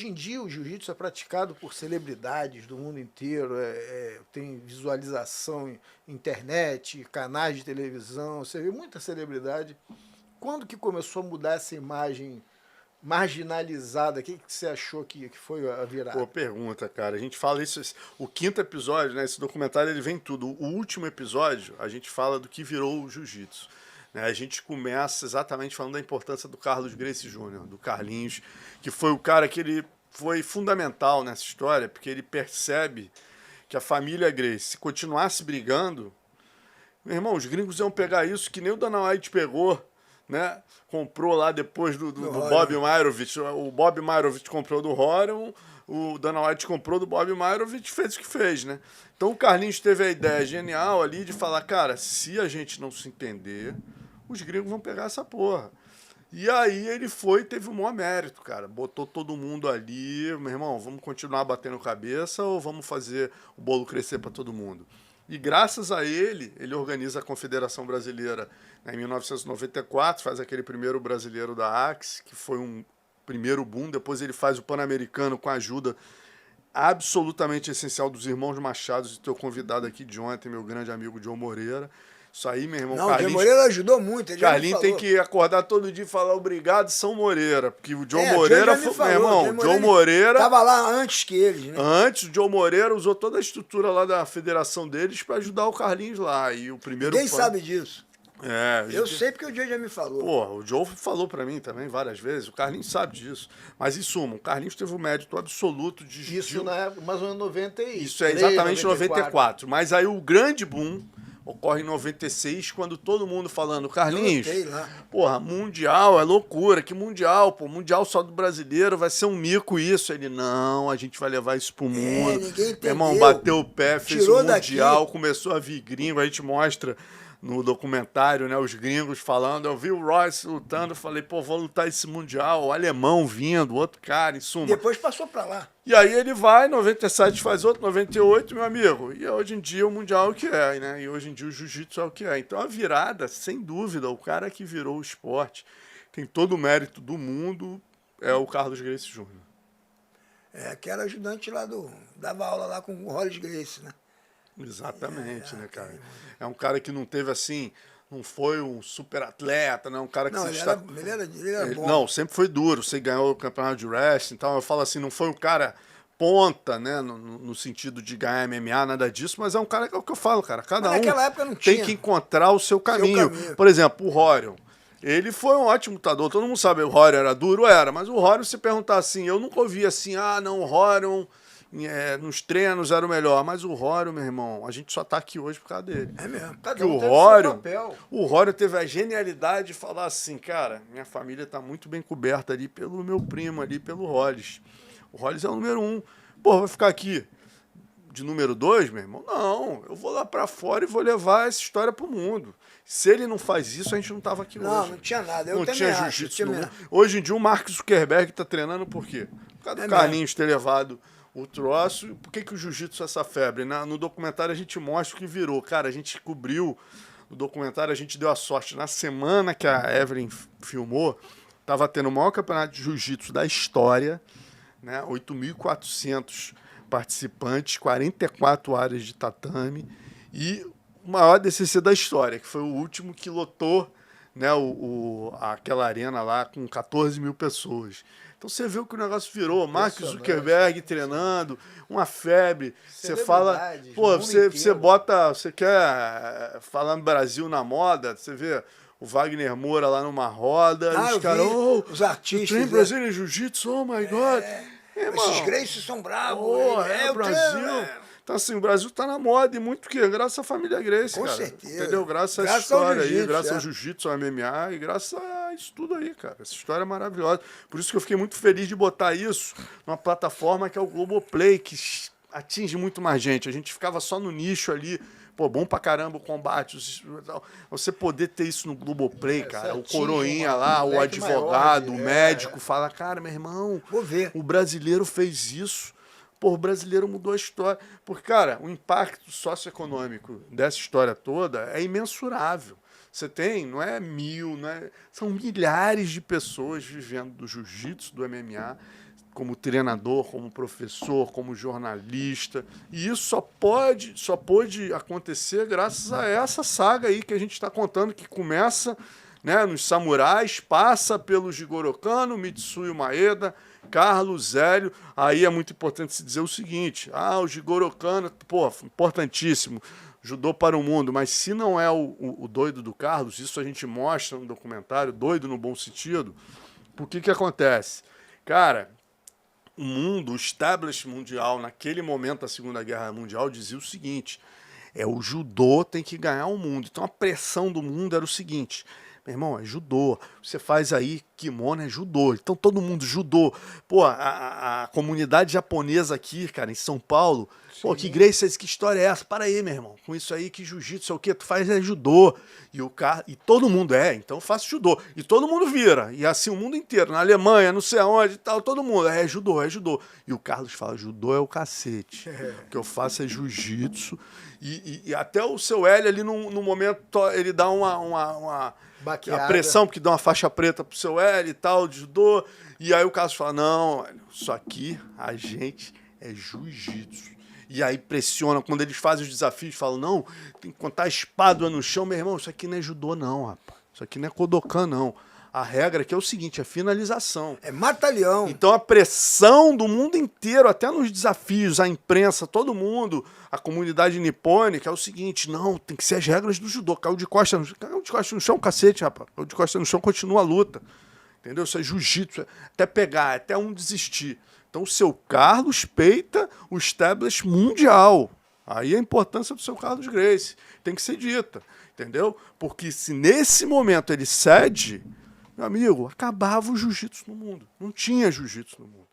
hoje em dia o jiu-jitsu é praticado por celebridades do mundo inteiro, tem visualização em internet, canais de televisão, você vê muita celebridade. Quando que começou a mudar essa imagem marginalizada? O que você achou que foi a virada? Pô, pergunta, cara. A gente fala isso, o quinto episódio, né? Esse documentário ele vem tudo. O último episódio, a gente fala do que virou o jiu-jitsu. Né? A gente começa exatamente falando da importância do Carlos Gracie Jr., do Carlinhos, que foi o cara que ele foi fundamental nessa história, porque ele percebe que a família Gracie, se continuasse brigando, meu irmão, os gringos iam pegar isso que nem o Dana White pegou, né? Comprou lá depois do Bob Mairovich. O Bob Mairovich comprou do Horan, o Dana White comprou do Bob Mairovich e fez o que fez, né? Então o Carlinhos teve a ideia genial ali de falar, cara, se a gente não se entender, os gringos vão pegar essa porra. E aí ele teve o maior mérito, cara. Botou todo mundo ali, meu irmão, vamos continuar batendo cabeça ou vamos fazer o bolo crescer para todo mundo? E graças a ele organiza a Confederação Brasileira, né, em 1994, faz aquele primeiro brasileiro da Axe, que foi um primeiro boom. Depois ele faz o Pan-Americano com a ajuda absolutamente essencial dos irmãos Machados, e teu convidado aqui de ontem, meu grande amigo John Moreira. Isso aí, meu irmão. Não, Carlinhos, o John Moreira ajudou muito. Ele Carlinhos tem que acordar todo dia e falar obrigado, São Moreira. Porque o John Moreira foi. Meu irmão, John Moreira. Tava lá antes que eles, né? Antes, o John Moreira usou toda a estrutura lá da federação deles para ajudar o Carlinhos lá. E o primeiro. Ninguém sabe disso. Eu sei porque o Joe já me falou. Pô, o Joe falou para mim também várias vezes. O Carlinhos sabe disso. Mas, em suma, o Carlinhos teve o mérito absoluto de. Isso na época, mais ou menos 93. Isso é exatamente 94. Mas aí o grande boom ocorre em 96, quando todo mundo falando, Carlinhos, porra, mundial, é loucura, que mundial, pô, mundial só do brasileiro, vai ser um mico isso. Ele, não, a gente vai levar isso pro mundo. Ninguém entendeu. Meu irmão, bateu o pé, fez o mundial, daqui. Começou a vir gringo, a gente mostra no documentário, né, os gringos falando, eu vi o Royce lutando, falei, pô, vou lutar esse mundial, o alemão vindo, outro cara, em suma. Depois passou pra lá. E aí ele vai, 97 faz outro, 98, meu amigo. E hoje em dia o mundial é o que é, né? E hoje em dia o jiu-jitsu é o que é. Então a virada, sem dúvida, o cara que virou o esporte, tem todo o mérito do mundo, é o Carlos Gracie Jr. Que era ajudante lá dava aula lá com o Hollis Gracie, né? Exatamente, né, cara? É um cara que não teve assim, não foi um super atleta, não, um cara que ele era bom. Não, sempre foi duro. Você ganhou o campeonato de wrestling, então eu falo assim, não foi um cara ponta, né, no sentido de ganhar MMA, nada disso, mas é um cara que é o que eu falo, cara. Cada um época não tem que encontrar o seu caminho. Por exemplo, o Rorion. Ele foi um ótimo lutador. Todo mundo sabe, o Rorion era duro, mas o Rorion, se perguntar assim, eu nunca ouvi assim, não, o Rorion nos treinos era o melhor, mas o Rorion, meu irmão, a gente só tá aqui hoje por causa dele. É mesmo. Porque o Rorion teve a genialidade de falar assim, cara, minha família tá muito bem coberta ali pelo meu primo, ali pelo Hollis. O Hollis é o número 1. Pô, vai ficar aqui de número 2, meu irmão? Não, eu vou lá pra fora e vou levar essa história pro mundo. Se ele não faz isso, a gente não tava aqui hoje. Não tinha nada. Não tinha jiu-jitsu no mundo. Hoje em dia o Mark Zuckerberg tá treinando por quê? Por causa do Carlinhos ter levado o troço. Por que o jiu-jitsu é essa febre? No documentário a gente mostra o que virou. Cara, a gente cobriu no documentário, a gente deu a sorte. Na semana que a Evelyn filmou, tava tendo o maior campeonato de jiu-jitsu da história, né? 8.400 participantes, 44 áreas de tatame e o maior DCC da história, que foi o último que lotou, né, aquela arena lá com 14 mil pessoas. Então você viu que o negócio virou, Mark Zuckerberg treinando, uma febre. Você fala, pô, você bota, você quer falar no Brasil na moda, você vê o Wagner Moura lá numa roda, os caras, os artistas. Trein Brazilian Jiu-Jitsu, oh my God. Esses Gracies são bravos. O Brasil. Então, assim, o Brasil tá na moda e muito o quê? Graças à família Gracie, Com cara. certeza. Entendeu? Graças a essa história aí, graças ao jiu-jitsu, ao MMA e graças a isso tudo aí, cara. Essa história é maravilhosa. Por isso que eu fiquei muito feliz de botar isso numa plataforma que é o Globoplay, que atinge muito mais gente. A gente ficava só no nicho ali. Pô, bom pra caramba o combate. Você poder ter isso no Globoplay, cara. O coroinha lá, o advogado, o médico, fala, cara, meu irmão, vou ver. O brasileiro fez isso. Pô, o brasileiro mudou a história. Porque, cara, o impacto socioeconômico dessa história toda é imensurável. Você tem, não é 1.000, são milhares de pessoas vivendo do jiu-jitsu, do MMA, como treinador, como professor, como jornalista. E isso só pôde acontecer graças a essa saga aí que a gente está contando, que começa, né, nos samurais, passa pelo Jigoro Kano, Mitsuyo Maeda, Carlos Hélio. Aí é muito importante se dizer o seguinte: o Jigoro Kano, pô, importantíssimo, judô para o mundo, mas se não é o doido do Carlos, isso a gente mostra no documentário, doido no bom sentido, por que acontece? Cara, o mundo, o establishment mundial, naquele momento da Segunda Guerra Mundial, dizia o seguinte: o judô tem que ganhar o mundo. Então a pressão do mundo era o seguinte: meu irmão, é judô. Você faz aí, kimono é judô. Então todo mundo judô. Pô, a comunidade japonesa aqui, cara, em São Paulo. Sim. Pô, que Gracie, que história é essa? Para aí, meu irmão. Com isso aí, que jiu-jitsu é o quê? Tu faz judô. E todo mundo então eu faço judô. E todo mundo vira. E assim o mundo inteiro. Na Alemanha, não sei aonde e tal, todo mundo. É judô, é judô. E o Carlos fala: judô é o cacete. O que eu faço é jiu-jitsu. E até o seu Hélio ali no momento, ele dá uma baqueada. A pressão, porque dá uma faixa preta pro seu L e tal, de judô. E aí o Carlos fala: não, isso aqui, a gente é jiu-jitsu. E aí pressiona, quando eles fazem os desafios, falam: não, tem que contar a espada no chão. Meu irmão, isso aqui não é judô não, rapaz. Isso aqui não é Kodokan, não. A regra aqui é o seguinte: é finalização. É mata-leão. Então a pressão do mundo inteiro, até nos desafios, a imprensa, todo mundo, a comunidade nipônica, é o seguinte: não, tem que ser as regras do judô. Caiu de costas no chão, cacete, rapaz. Caiu de costas no chão, continua a luta. Entendeu? Isso é jiu-jitsu, até pegar, até um desistir. Então o seu Carlos peita o establishment mundial. Aí a importância do seu Carlos Gracie tem que ser dita, entendeu? Porque se nesse momento ele cede, meu amigo, acabava o jiu-jitsu no mundo. Não tinha jiu-jitsu no mundo.